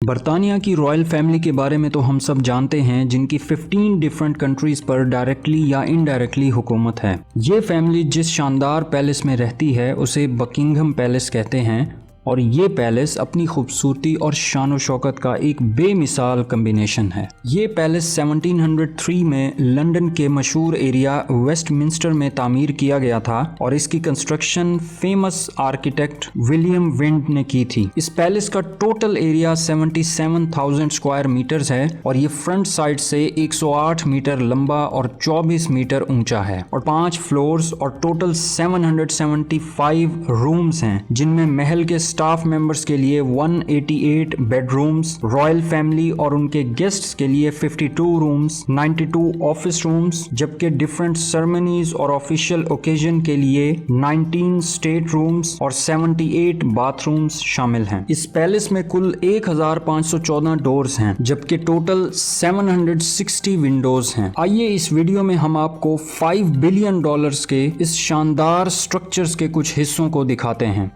برطانیہ کی Royal family کے بارے میں تو ہم سب جانتے ہیں، جن کی 15 ڈیفرنٹ کنٹریز پر ڈائریکٹلی یا انڈائریکٹلی حکومت ہے۔ یہ فیملی جس شاندار پیلس میں رہتی ہے اسے بکنگھم پیلس کہتے ہیں، اور یہ پیلس اپنی خوبصورتی اور شان و شوکت کا ایک بے مثال کمبینیشن ہے۔ یہ پیلس 1703 میں لندن کے مشہور ایریا ویسٹ منسٹر میں تعمیر کیا گیا تھا، اور اس کی کنسٹرکشن فیمس آرکیٹیکٹ ولیم ونڈ نے کی تھی۔ اس پیلس کا ٹوٹل ایریا 77,000 اسکوائر میٹرز ہے، اور یہ فرنٹ سائڈ سے 108 میٹر لمبا اور 24 میٹر اونچا ہے، اور 5 فلورز اور ٹوٹل 775 رومز ہیں، جن میں محل کے اسٹاف ممبرز کے لیے 188 بیڈ رومز، رائل فیملی اور ان کے گیسٹس کے لیے 52 رومز، 92 آفس رومز، جبکہ ڈیفرنٹ سرمنیز اور آفیشیل اوکیزن کے لیے 19 اسٹیٹ رومز اور 78 باتھ رومز شامل ہیں۔ اس پیلس میں کل 1514 ڈورز ہیں، جبکہ ٹوٹل 760 ونڈوز ہیں۔ آئیے اس ویڈیو میں ہم آپ کو $5 بلین کے اس شاندار سٹرکچرز کے کچھ حصوں کو دکھاتے ہیں۔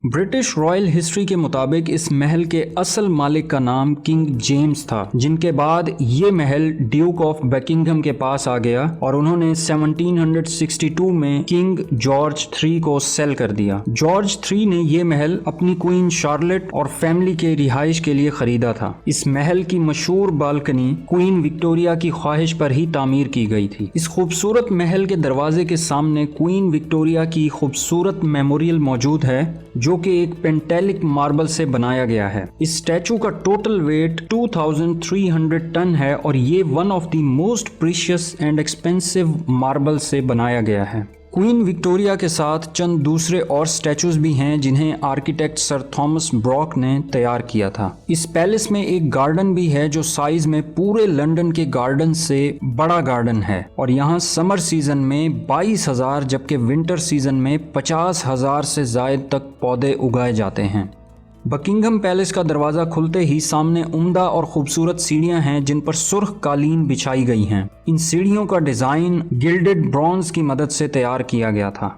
برٹش رائل ہسٹری کے مطابق اس محل کے اصل مالک کا نام کنگ جیمز تھا، جن کے بعد یہ محل ڈیوک آف بکنگھم کے پاس آ گیا، اور انہوں نے 1762 میں کنگ جارج 3 کو سیل کر دیا۔ جارج 3 نے یہ محل اپنی کوئین شارلٹ اور فیملی کے رہائش کے لیے خریدا تھا۔ اس محل کی مشہور بالکنی کوئین وکٹوریہ کی خواہش پر ہی تعمیر کی گئی تھی۔ اس خوبصورت محل کے دروازے کے سامنے کوئین وکٹوریہ کی خوبصورت میموریل موجود ہے، جو کہ ایک پینٹیلک ماربل سے بنایا گیا ہے۔ اس اسٹیچو کا ٹوٹل ویٹ 2300 ٹن ہے، اور یہ one of the most precious and expensive marble سے بنایا گیا ہے۔ کوئین وکٹوریہ کے ساتھ چند دوسرے اور سٹیچوز بھی ہیں، جنہیں آرکیٹیکٹ سر تھامس براک نے تیار کیا تھا۔ اس پیلس میں ایک گارڈن بھی ہے جو سائز میں پورے لندن کے گارڈن سے بڑا گارڈن ہے، اور یہاں سمر سیزن میں 22,000 جبکہ ونٹر سیزن میں 50,000 سے زائد تک پودے اگائے جاتے ہیں۔ بکنگھم پیلس کا دروازہ کھلتے ہی سامنے عمدہ اور خوبصورت سیڑھیاں ہیں، جن پر سرخ قالین بچھائی گئی ہیں۔ ان سیڑھیوں کا ڈیزائن گلڈڈ برونز کی مدد سے تیار کیا گیا تھا۔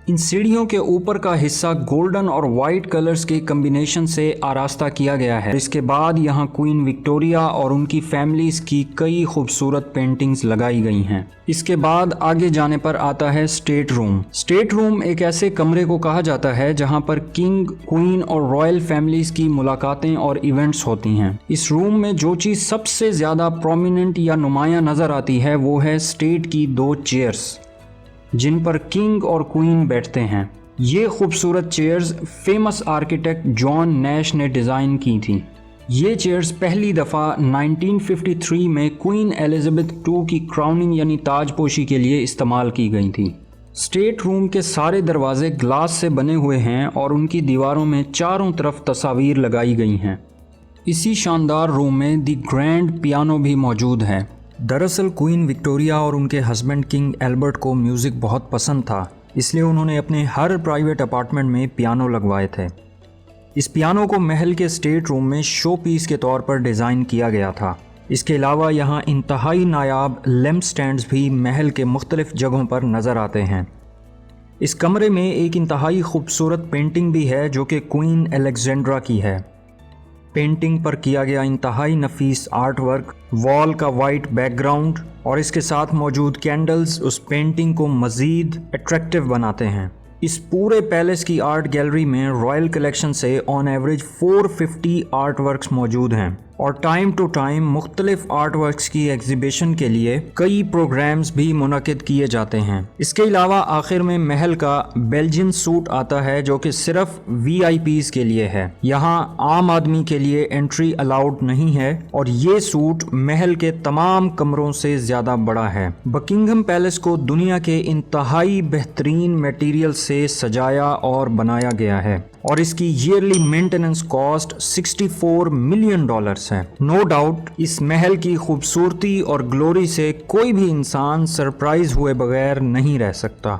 ان سیڑھیوں کے اوپر کا حصہ گولڈن اور وائٹ کلرز کے کمبینیشن سے آراستہ کیا گیا ہے۔ اس کے بعد یہاں کوئین وکٹوریہ اور ان کی فیملیز کی کئی خوبصورت پینٹنگز لگائی گئی ہیں۔ اس کے بعد آگے جانے پر آتا ہے اسٹیٹ روم۔ اسٹیٹ روم ایک ایسے کمرے کو کہا جاتا ہے جہاں پر کنگ، کوئین اور رائل فیملیز کی ملاقاتیں اور ایونٹس ہوتی ہیں۔ اس روم میں جو چیز سب سے زیادہ پرومیننٹ یا نمایاں نظر آتی ہے وہ ہے اسٹیٹ کی 2 چیئرز، جن پر کنگ اور کوئین بیٹھتے ہیں۔ یہ خوبصورت چیئرز فیمس آرکیٹیکٹ جان نیش نے ڈیزائن کی تھیں۔ یہ چیئرز پہلی دفعہ 1953 میں کوئین ایلزابتھ II کی کراؤننگ یعنی تاج پوشی کے لیے استعمال کی گئی تھی۔ اسٹیٹ روم کے سارے دروازے گلاس سے بنے ہوئے ہیں، اور ان کی دیواروں میں چاروں طرف تصاویر لگائی گئی ہیں۔ اسی شاندار روم میں دی گرینڈ پیانو بھی موجود ہے۔ دراصل کوئین وکٹوریہ اور ان کے ہسبینڈ کنگ ایلبرٹ کو میوزک بہت پسند تھا، اس لیے انہوں نے اپنے ہر پرائیویٹ اپارٹمنٹ میں پیانو لگوائے تھے۔ اس پیانو کو محل کے اسٹیٹ روم میں شو پیس کے طور پر ڈیزائن کیا گیا تھا۔ اس کے علاوہ یہاں انتہائی نایاب لیمپ سٹینڈز بھی محل کے مختلف جگہوں پر نظر آتے ہیں۔ اس کمرے میں ایک انتہائی خوبصورت پینٹنگ بھی ہے جو کہ کوئین الیگزینڈرا کی ہے۔ پینٹنگ پر کیا گیا انتہائی نفیس آرٹ ورک، وال کا وائٹ بیک گراؤنڈ اور اس کے ساتھ موجود کینڈلز اس پینٹنگ کو مزید اٹریکٹیو بناتے ہیں۔ اس پورے پیلس کی آرٹ گیلری میں رائل کلیکشن سے آن ایوریج 450 آرٹ ورکس موجود ہیں، اور ٹائم ٹو ٹائم مختلف آرٹ ورکس کی ایگزیبیشن کے لیے کئی پروگرامز بھی منعقد کیے جاتے ہیں۔ اس کے علاوہ آخر میں محل کا بیلجین سوٹ آتا ہے جو کہ صرف VIPs کے لیے ہے۔ یہاں عام آدمی کے لیے انٹری الاؤڈ نہیں ہے، اور یہ سوٹ محل کے تمام کمروں سے زیادہ بڑا ہے۔ بکنگھم پیلس کو دنیا کے انتہائی بہترین میٹیریل سے سجایا اور بنایا گیا ہے، اور اس کی ایئرلی مینٹیننس کاسٹ $64 ملین ہے۔ نو ڈاؤٹ اس محل کی خوبصورتی اور گلوری سے کوئی بھی انسان سرپرائز ہوئے بغیر نہیں رہ سکتا۔